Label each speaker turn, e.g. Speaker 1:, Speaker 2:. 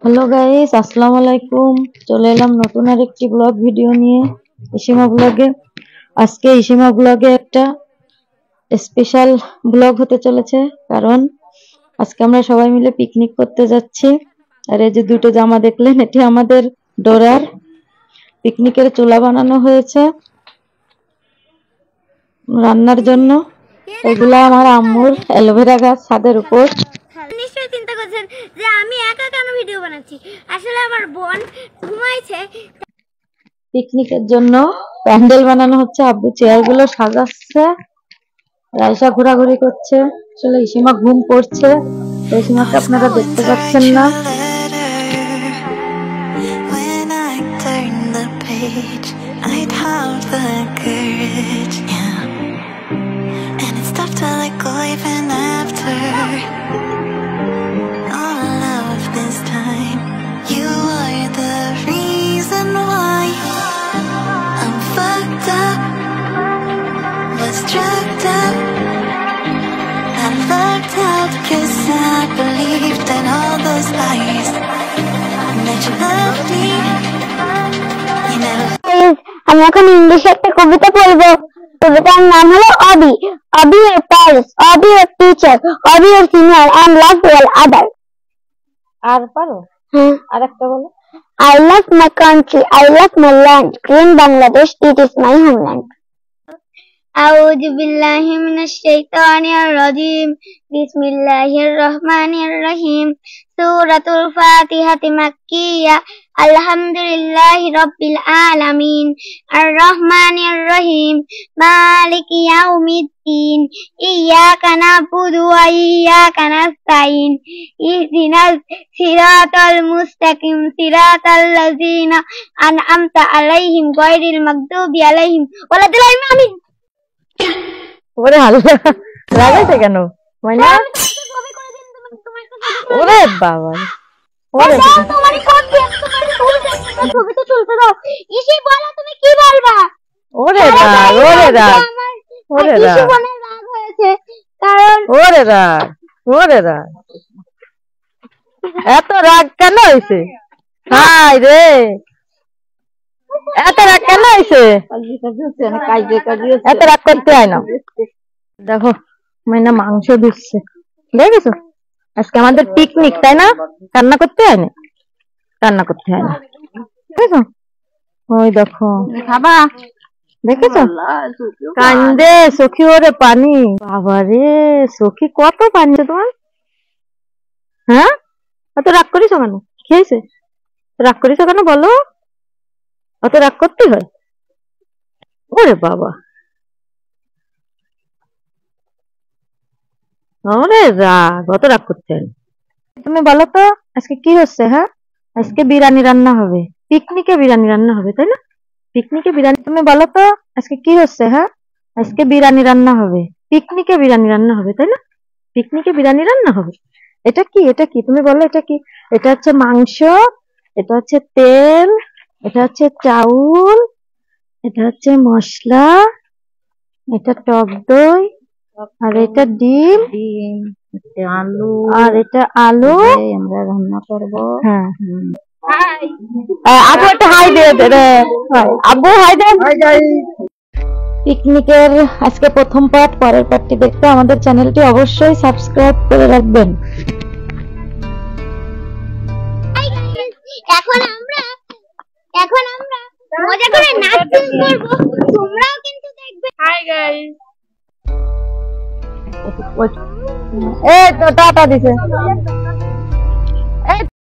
Speaker 1: Hello guys, আসসালামু আলাইকুম। চলে এলাম নতুন আরেকটি ব্লগ ভিডিও নিয়ে ইসিমা ব্লগে। আজকে ইসিমা ব্লগে একটা স্পেশাল ব্লগ হতে চলেছে, কারণ আজকে আমরা সবাই মিলে পিকনিক করতে যাচ্ছি। আর এই যে দুটো জামা দেখলেন, এটি আমাদের ডোরার পিকনিকের চুলা বানানো হয়েছে রান্নার জন্য। এগুলা আমার আম্মুর অ্যালোভেরা গাছ ছাদের উপর।
Speaker 2: নিশ্চয়ই চিন্তা করছেন যে আমি একা কেন ভিডিও বানাচ্ছি। আসলে আমার বোন ঘুমাইছে।
Speaker 1: পিকনিকের জন্য প্যান্ডেল বানানো হচ্ছে, আব্বু চেয়ারগুলো সাজাচ্ছে, রাইসা ঘোরাঘুরি করছে। আসলে ইসিমা ঘুম পড়ছে, ইসিমাকে আপনারা দেখতে পাচ্ছেন না।
Speaker 2: আমি এখন ইংলিশে একটা কবিতা পড়বো। কবিতার নাম হলো অবি। অবি your parents, Abhi your teacher, Abhi your senior and love all other.
Speaker 1: আর পারো? আর একটা বলো।
Speaker 2: I love my country, I love my land, green Bangladesh, it is my homeland. أعوذ بالله من الشيطان الرجيم بسم الله الرحمن الرحيم سورة الفاتحة مكية الحمد لله رب العالمين الرحمن الرحيم مالك يوم الدين إياك نعبد وإياك نستعين اهدنا الصراط المستقيم صراط الذين أنعمت عليهم غير المغضوب عليهم ولا الضالين آمين।
Speaker 1: ওরে হাল্লা লাগাইছে কেন মানে? ওরে বাবা, ওরে
Speaker 2: তোমার ছবি তো চলতে দাও। ইসি বলো তুমি কি বলবা?
Speaker 1: ওরে রাগ, ওরে রাগ, ওরে রাগ,
Speaker 2: ইসি মনে রাগ হয়েছে কারণ
Speaker 1: ওরে রাগ, ওরে রাগ, এত রাগ কেন হইছে? হাই রে, এত রাগ কেন হইছে? এত রাগ করতে হয় না। দেখো মাইনা মাংস দিচ্ছে, দেখেছো? আজকে আমাদের পিকনিক, তাই না? রান্না করতে হয় না, রান্না করতে হয় না, দেখেছো? ওই দেখো খাবা, দেখেছো? কান্দে সখী, ওরে পানি, বাবা রে সখী কত পানি তোমার। হ্যাঁ, অত রাগ করিস কেন? খেয়েছে রাগ করিস কেন বলো? অত রাগ করতে হয়? ওরে বাবা, ওরে রাগ, অত রাগ করতে হয়। তুমি বলো তো আজকে কি হচ্ছে? হ্যাঁ, আজকে বিরিয়ানি রান্না হবে, পিকনিকে বিরিয়ানি রান্না হবে, তাই না? পিকনিকে বিরিয়ানি। তুমি বলো তো আজকে কি হচ্ছে? হ্যাঁ, আজকে বিরিয়ানি রান্না হবে, পিকনিকে বিরিয়ানি রান্না হবে, তাই না? পিকনিকে বিরিয়ানি রান্না হবে। এটা কি? এটা কি? তুমি বলো এটা কি? এটা হচ্ছে মাংস, এটা হচ্ছে তেল, এটা হচ্ছে চাউল, এটা হচ্ছে মশলা, এটা টক দই, আর এটা ডিম, আলু, আর এটা আলু আমরা রান্না করব। হ্যাঁ, আবু একটা হাই দে রে, আবু হাই দে। পিকনিকের আজকে প্রথম পার্ট, পরের পার্টটি দেখতে আমাদের চ্যানেলটি অবশ্যই সাবস্ক্রাইব করে রাখবেন।
Speaker 2: এখন আমরা মজা করে নাচ করব, তোমরাও কিন্তু দেখবে। হাই গাইস,
Speaker 1: এই তো টাটা দিছে।